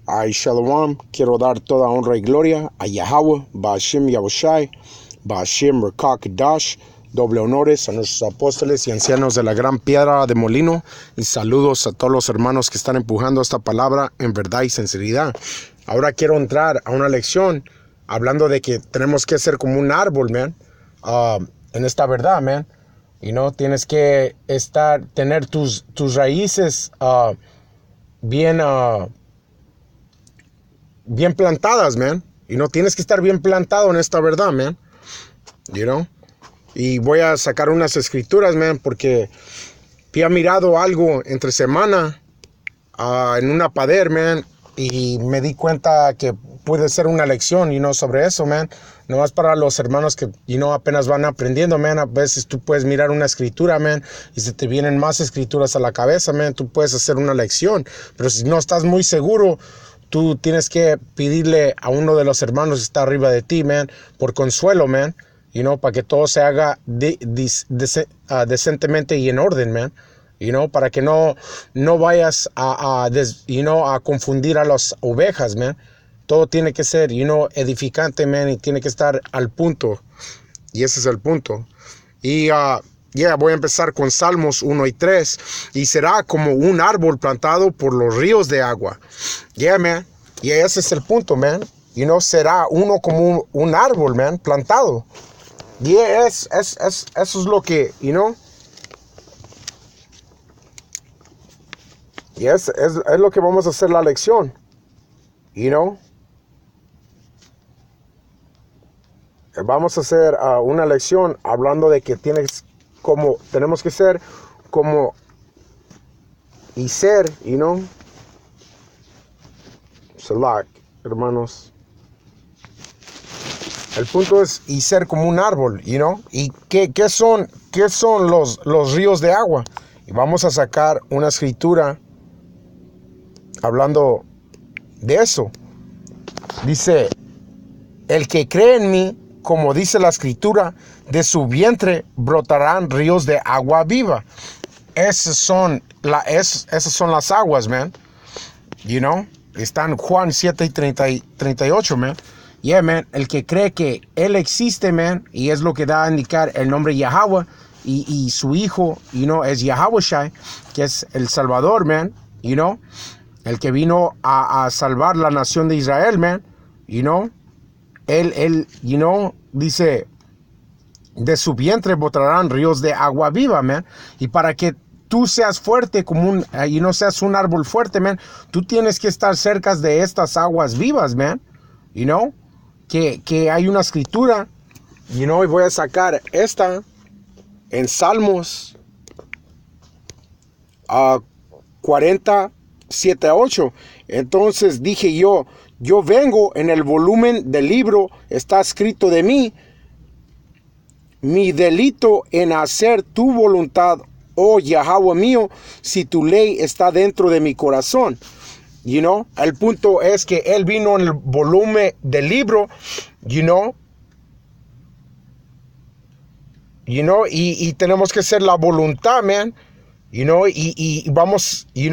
Ay, Shalom, quiero dar toda honra y gloria a Yahweh, Ba'ashem Yahushai, Ba'ashem Rekakadash, doble honores a nuestros apóstoles y ancianos de la gran piedra de molino, y saludos a todos los hermanos que están empujando esta palabra en verdad y sinceridad. Ahora quiero entrar a una lección hablando de que tenemos que ser como un árbol, man, en esta verdad, man. Tienes que tener tus raíces bien plantadas, man. Tienes que estar bien plantado en esta verdad, man. Y voy a sacar unas escrituras, man, porque había mirado algo entre semana en una pader, man, y me di cuenta que puede ser una lección, sobre eso, man. Nomás para los hermanos que, apenas van aprendiendo, man. A veces tú puedes mirar una escritura, man, y se te vienen más escrituras a la cabeza, man. Tú puedes hacer una lección, pero si no estás muy seguro, tú tienes que pedirle a uno de los hermanos que está arriba de ti, man, por consuelo, man, para que todo se haga decentemente y en orden, man. Para que no vayas a confundir a las ovejas, man. Todo tiene que ser, edificante, man, y tiene que estar al punto. Y ese es el punto. Y voy a empezar con Salmos 1 y 3. Y será como un árbol plantado por los ríos de agua. Man. Y ese es el punto, man. Será uno como un árbol, man, plantado. Y eso es lo que, Y es lo que vamos a hacer la lección. Vamos a hacer una lección hablando de que tenemos que ser como y ser, Selak, hermanos. El punto es y ser como un árbol, ¿Y qué son los ríos de agua? Y vamos a sacar una escritura hablando de eso. Dice, el que cree en mí, como dice la escritura, de su vientre brotarán ríos de agua viva. Esas son las aguas, man. Están Juan 7 y 38, man. Man, el que cree que Él existe, man, y es lo que da a indicar el nombre Yahweh, y su hijo, es Yahushai, que es el Salvador, man, el que vino a salvar la nación de Israel, man, Él, dice, de su vientre brotarán ríos de agua viva, man, y para que tú seas fuerte como seas un árbol fuerte, man, tú tienes que estar cerca de estas aguas vivas, man, que hay una escritura, y voy a sacar esta en Salmos 47:8. Entonces dije yo vengo, en el volumen del libro está escrito de mí, mi delito en hacer tu voluntad, oh Yahweh mío, si tu ley está dentro de mi corazón. El punto es que Él vino en el volumen del libro, y tenemos que hacer la voluntad, man, y vamos, y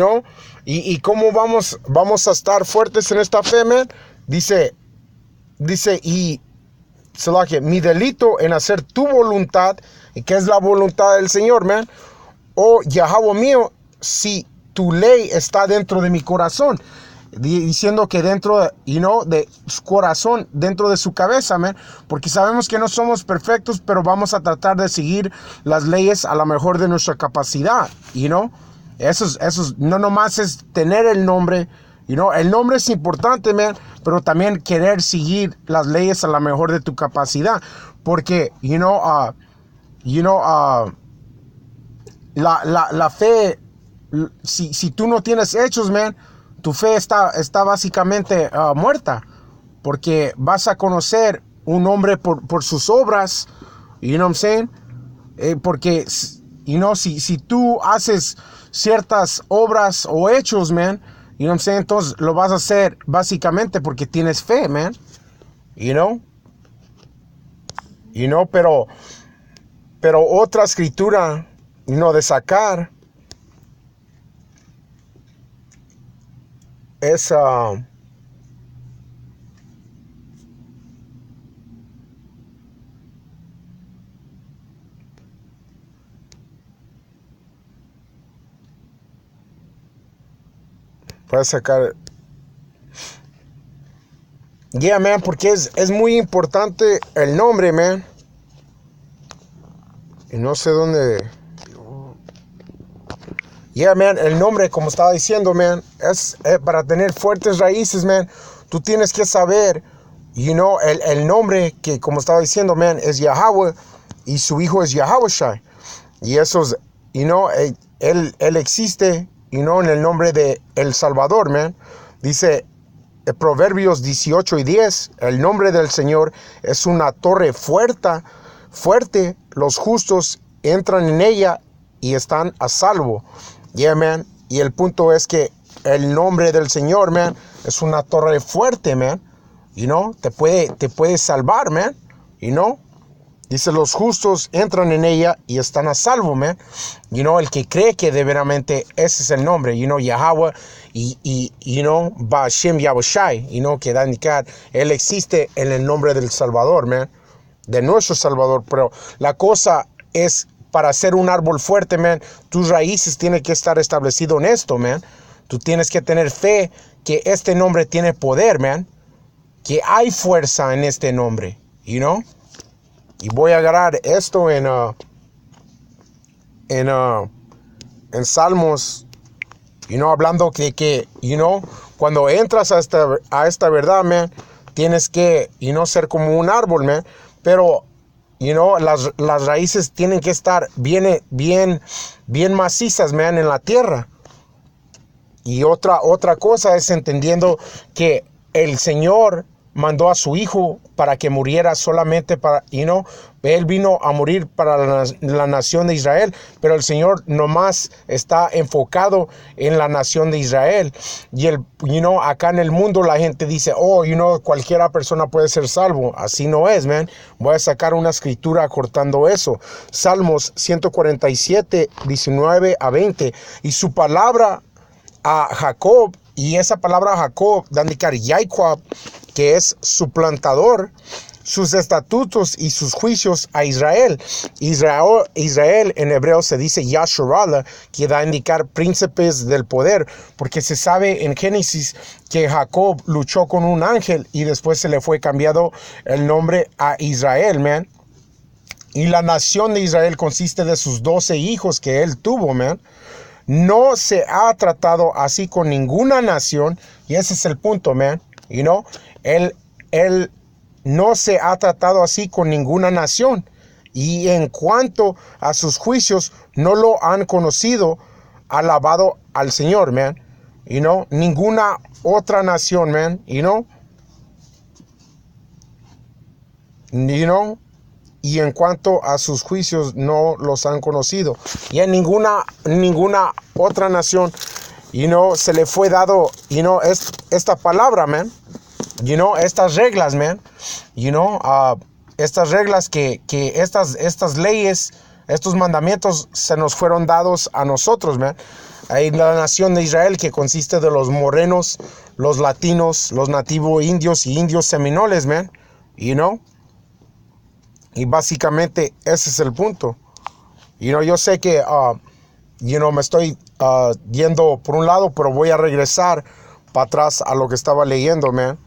cómo vamos a estar fuertes en esta fe, man. Dice, y mi delito en hacer tu voluntad, y que es la voluntad del Señor, man, oh Yahweh mío, si tu ley está dentro de mi corazón, diciendo que dentro de su corazón, dentro de su cabeza, man, porque sabemos que no somos perfectos, pero vamos a tratar de seguir las leyes a la mejor de nuestra capacidad, eso no nomás es tener el nombre, el nombre es importante, man, pero también querer seguir las leyes a la mejor de tu capacidad, porque la fe, si tú no tienes hechos, man, tu fe está básicamente muerta, porque vas a conocer un hombre por sus obras, you know what I'm saying? Porque, si tú haces ciertas obras o hechos, man, you know what I'm saying, entonces lo vas a hacer básicamente porque tienes fe, man, pero otra escritura, de sacar es Voy a sacar. Yeah, man, porque es muy importante el nombre, man. Y no sé dónde. Yeah, man, el nombre, como estaba diciendo, man, es para tener fuertes raíces, man. Tú tienes que saber, el nombre que, como estaba diciendo, man, es Yahweh y su hijo es Yahawashi. Y eso es, él existe, en el nombre de El Salvador, man. Dice Proverbios 18:10, el nombre del Señor es una torre fuerte, los justos entran en ella y están a salvo. Yeah, man. Y el punto es que el nombre del Señor, man, es una torre fuerte, man. Te puede salvar, man. Dice, los justos entran en ella y están a salvo, man. El que cree que de veramente ese es el nombre, Yahweh y Ba'Shem Yahushai, que da a indicar, él existe en el nombre del Salvador, man. De nuestro Salvador. Pero la cosa es, para ser un árbol fuerte, man, tus raíces tienen que estar establecido en esto, man. Tú tienes que tener fe que este nombre tiene poder, man. Que hay fuerza en este nombre, Y voy a agarrar esto en Salmos, hablando que cuando entras a esta verdad, man, tienes que, ser como un árbol, man. Pero, las raíces tienen que estar bien macizas, man, en la tierra. Y otra cosa es entendiendo que el Señor mandó a su hijo para que muriera solamente para, él vino a morir para la nación de Israel, pero el Señor nomás está enfocado en la nación de Israel. Y acá en el mundo la gente dice, cualquiera persona puede ser salvo. Así no es, man. Voy a sacar una escritura cortando eso. Salmos 147, 19 a 20. Y su palabra a Jacob, y esa palabra Jacob, da a indicar Jacob, que es su plantador, sus estatutos y sus juicios a Israel. Israel en hebreo se dice Yasharala, que da a indicar príncipes del poder, porque se sabe en Génesis que Jacob luchó con un ángel y después se le fue cambiado el nombre a Israel, man. Y la nación de Israel consiste de sus 12 hijos que él tuvo, man. No se ha tratado así con ninguna nación, y ese es el punto, man. Él no se ha tratado así con ninguna nación. Y en cuanto a sus juicios, no lo han conocido, alabado al Señor, man. Ninguna otra nación, man. Y en cuanto a sus juicios, no los han conocido. Y en ninguna otra nación, se le fue dado, esta palabra, man. Estas reglas, man. Estas reglas que estas leyes, estos mandamientos se nos fueron dados a nosotros, man. Hay la nación de Israel, que consiste de los morenos, los latinos, los nativos indios y indios seminoles, man. Y básicamente ese es el punto. Yo sé que, me estoy yendo por un lado, pero voy a regresar para atrás a lo que estaba leyendo, man.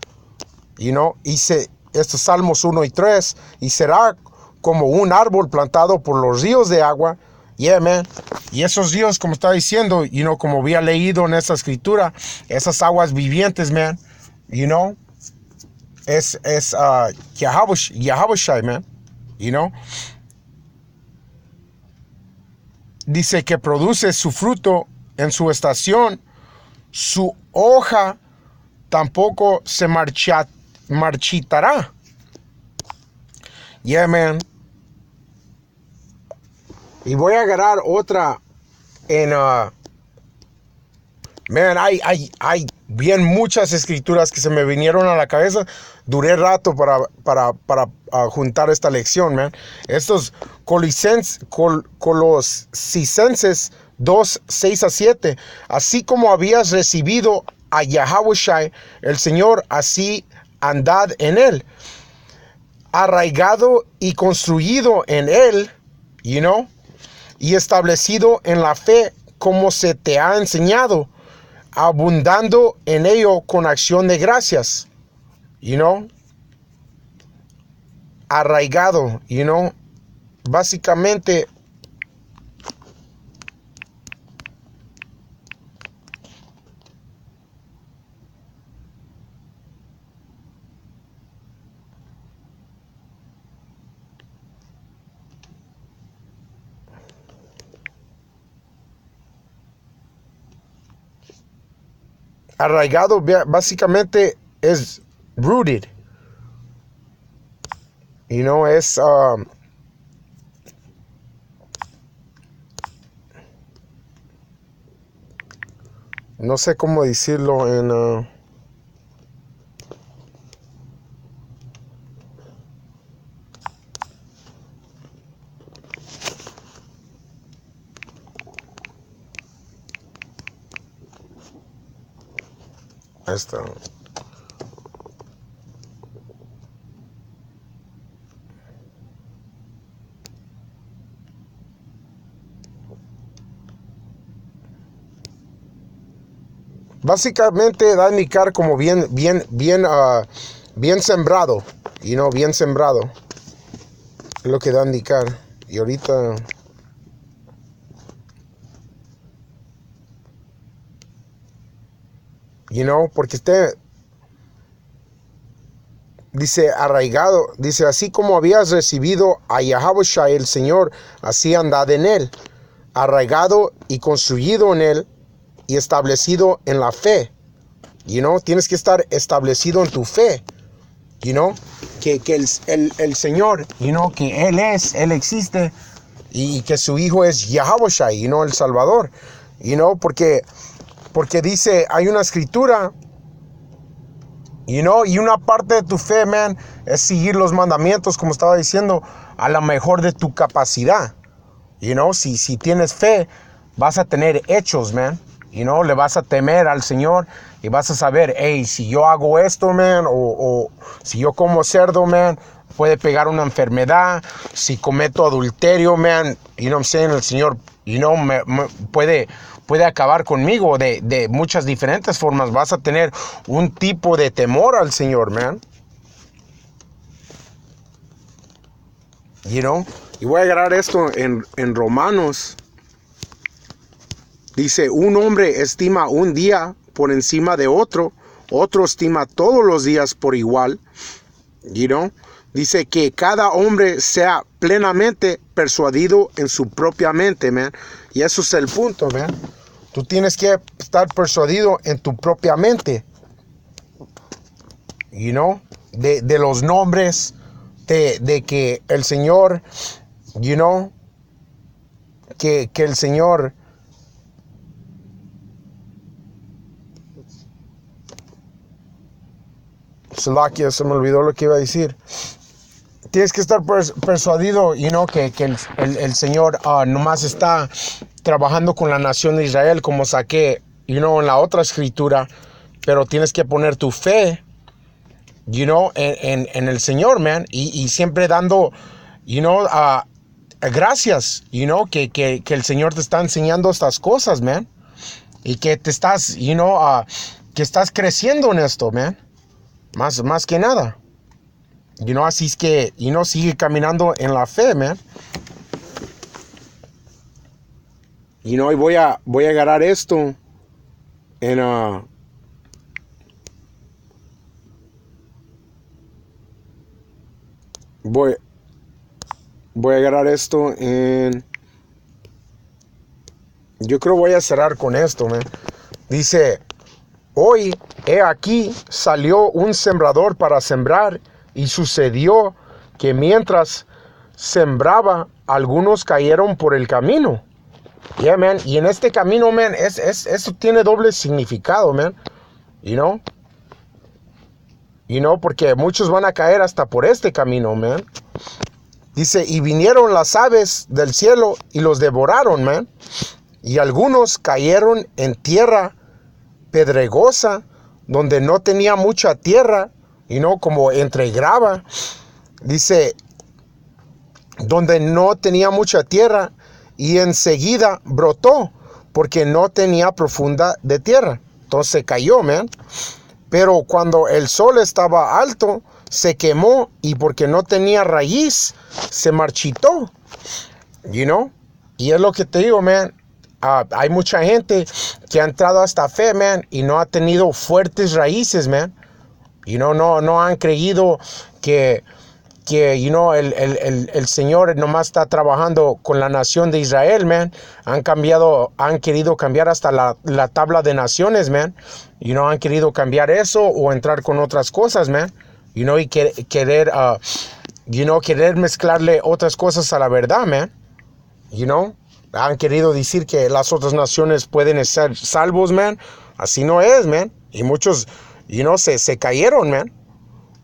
Hice estos Salmos 1 y 3, y será como un árbol plantado por los ríos de agua. Yeah, man. Y esos ríos, como estaba diciendo, como había leído en esa escritura, esas aguas vivientes, man, es Yahawashi, man. Dice que produce su fruto en su estación, su hoja tampoco se marchitará. Yeah, man. Y voy a agarrar otra en man, hay bien muchas escrituras que se me vinieron a la cabeza. Duré rato para juntar esta lección, man. Estos Colosicenses 2, 6 a 7. Así como habías recibido a Yahawashi, el Señor, así andad en él. Arraigado y construido en él, y establecido en la fe como se te ha enseñado, abundando en ello con acción de gracias, you know, arraigado, you know, básicamente arraigado básicamente es rooted, you know, es no sé cómo decirlo en esta. Básicamente da a indicar como bien sembrado, you know, bien sembrado. Es lo que da a indicar. Y ahorita you know, porque dice arraigado, dice así como habías recibido a Yahawashi el Señor, así andad en él, arraigado y construido en él y establecido en la fe, you know, tienes que estar establecido en tu fe, you know, que el Señor, you know, que Él existe y que su Hijo es Yahawashi, you know, el Salvador, you know, porque dice, hay una escritura, you know, y una parte de tu fe, man, es seguir los mandamientos, como estaba diciendo, a la mejor de tu capacidad, you know, si tienes fe, vas a tener hechos, man, you know, le vas a temer al Señor y vas a saber, hey, si yo hago esto, man, o si yo como cerdo, man, puede pegar una enfermedad, si cometo adulterio, man, you know what I'm saying, el Señor, you know, me puede acabar conmigo de muchas diferentes formas. Vas a tener un tipo de temor al Señor, man. You know? Y voy a agarrar esto en Romanos. Dice, un hombre estima un día por encima de otro estima todos los días por igual. You know? Dice que cada hombre sea plenamente persuadido en su propia mente, man. Y eso es el punto, man. Tú tienes que estar persuadido en tu propia mente. You know? De los nombres, de que el Señor, you know, que el Señor Salakia, se me olvidó lo que iba a decir. Tienes que estar persuadido, you know, que el Señor nomás está trabajando con la nación de Israel, como saqué, you know, en la otra escritura, pero tienes que poner tu fe, you know, en el Señor, man, y siempre dando, you know, gracias, you know, que el Señor te está enseñando estas cosas, man, y que te estás, you know, que estás creciendo en esto, man, más que nada. You know, así es que, you know, sigue caminando en la fe, man. You know, y voy a agarrar esto en voy a agarrar esto en, yo creo voy a cerrar con esto, man. Dice, hoy, he aquí, salió un sembrador para sembrar, y sucedió que mientras sembraba, algunos cayeron por el camino. Yeah, man. Y en este camino, man, eso tiene doble significado, man. You know? You know, porque muchos van a caer hasta por este camino, man. Dice, y vinieron las aves del cielo y los devoraron, man. Y algunos cayeron en tierra pedregosa, donde no tenía mucha tierra, you know, como entre grava. Dice, donde no tenía mucha tierra, y enseguida brotó, porque no tenía profunda de tierra. entonces se cayó, man. Pero cuando el sol estaba alto, se quemó y porque no tenía raíz, se marchitó, you know. Y es lo que te digo, man. Hay mucha gente que ha entrado a esta fe, man, y no ha tenido fuertes raíces, man. You know, no han creído que you know, el Señor nomás está trabajando con la nación de Israel, man. Han querido cambiar hasta la tabla de naciones, man. You know, han querido cambiar eso o entrar con otras cosas, man. You know, y querer mezclarle otras cosas a la verdad, man. You know, han querido decir que las otras naciones pueden ser salvos, man. Así no es, man. Y muchos, you know, se cayeron, man.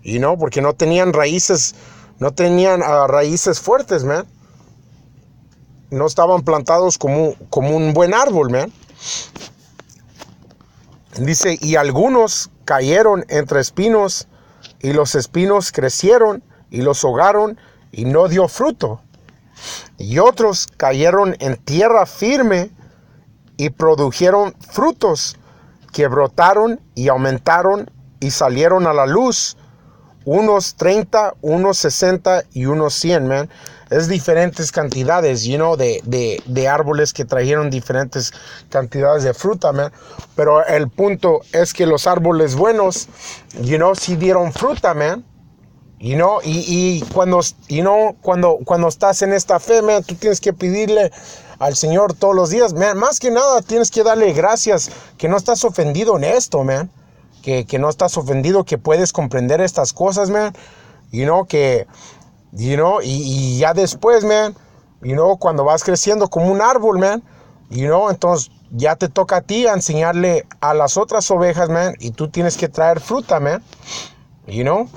You know, porque no tenían raíces fuertes, man. No estaban plantados como un buen árbol, man. Dice, y algunos cayeron entre espinos, y los espinos crecieron y los ahogaron y no dio fruto. Y otros cayeron en tierra firme y produjeron frutos que brotaron y aumentaron y salieron a la luz. Unos 30, unos 60 y unos 100, man. Es diferentes cantidades, you know, de árboles que trajeron diferentes cantidades de fruta, man. Pero el punto es que los árboles buenos, you know, sí dieron fruta, man. You know, y cuando estás en esta fe, man, tú tienes que pedirle al Señor todos los días, man. Más que nada, tienes que darle gracias que no estás ofendido en esto, man. Que no estás ofendido, que puedes comprender estas cosas, man. You know, y ya después, man, you know, cuando vas creciendo como un árbol, man, you know, entonces ya te toca a ti enseñarle a las otras ovejas, man, y tú tienes que traer fruta, man. You know.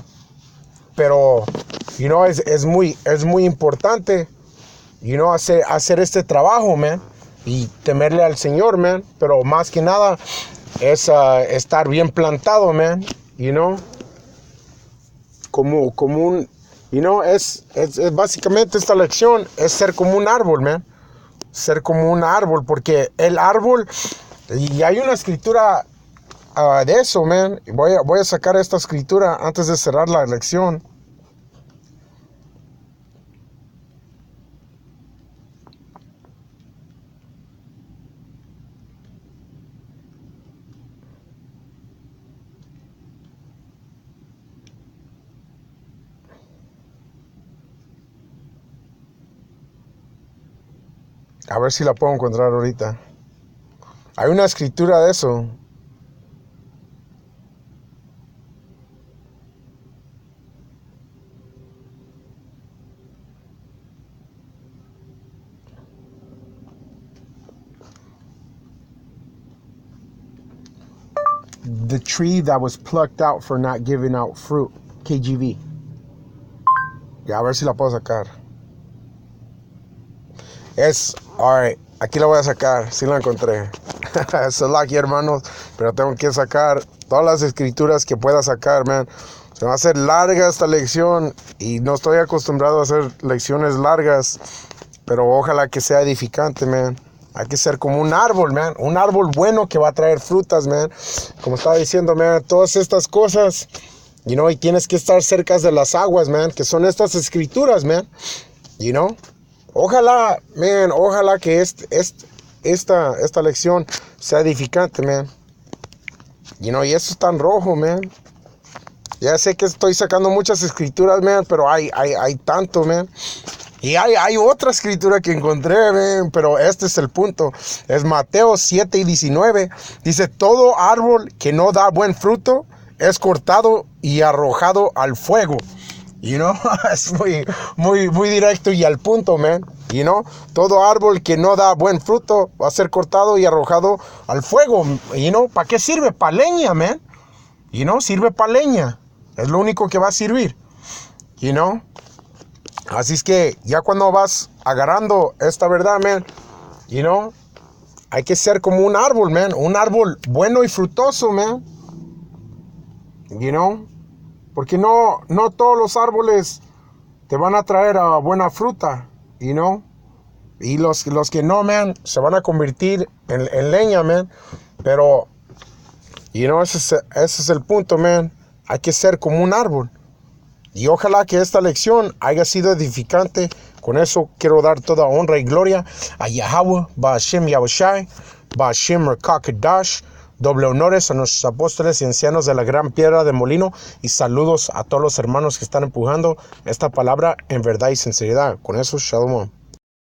Pero, you know, es muy importante, you know, hacer este trabajo, man, y temerle al Señor, man. Pero más que nada es estar bien plantado, man, you know, como un, you know, es básicamente esta lección es ser como un árbol, man. Ser como un árbol, porque el árbol, y hay una escritura de eso, man. Voy a sacar esta escritura antes de cerrar la lección. A ver si la puedo encontrar ahorita. Hay una escritura de eso. The tree that was plucked out for not giving out fruit. KJV. Ya, a ver si la puedo sacar. Alright, aquí la voy a sacar, sí la encontré. Eso es aquí, hermanos, pero tengo que sacar todas las escrituras que pueda sacar, man. Se va a hacer larga esta lección y no estoy acostumbrado a hacer lecciones largas, pero ojalá que sea edificante, man. Hay que ser como un árbol, man, un árbol bueno que va a traer frutas, man. Como estaba diciendo, man, todas estas cosas, you know, y tienes que estar cerca de las aguas, man, que son estas escrituras, man, you know. Ojalá, man, ojalá que esta lección sea edificante, man. You know, y eso es tan rojo, man. Ya sé que estoy sacando muchas escrituras, man, pero hay tanto, man. Y hay otra escritura que encontré, man, pero este es el punto. Es Mateo 7:19. Dice, todo árbol que no da buen fruto es cortado y arrojado al fuego. You know, es muy directo y al punto, man. You know, todo árbol que no da buen fruto va a ser cortado y arrojado al fuego. You know, ¿para qué sirve? Para leña, man. You know, sirve para leña. Es lo único que va a servir. You know. Así es que ya cuando vas agarrando esta verdad, man, you know, hay que ser como un árbol, man. Un árbol bueno y frutoso, man. You know. Porque no todos los árboles te van a traer buena fruta, you know. Y los que no, man, se van a convertir en leña, man. Pero Ese es el punto, man. Hay que ser como un árbol. Y ojalá que esta lección haya sido edificante. Con eso quiero dar toda honra y gloria a Yahweh, Ba'ashem Yahushai, Ba'ashem Merkakadash. Doble honores a nuestros apóstoles y ancianos de la gran piedra de molino. Y saludos a todos los hermanos que están empujando esta palabra en verdad y sinceridad. Con eso, shalom.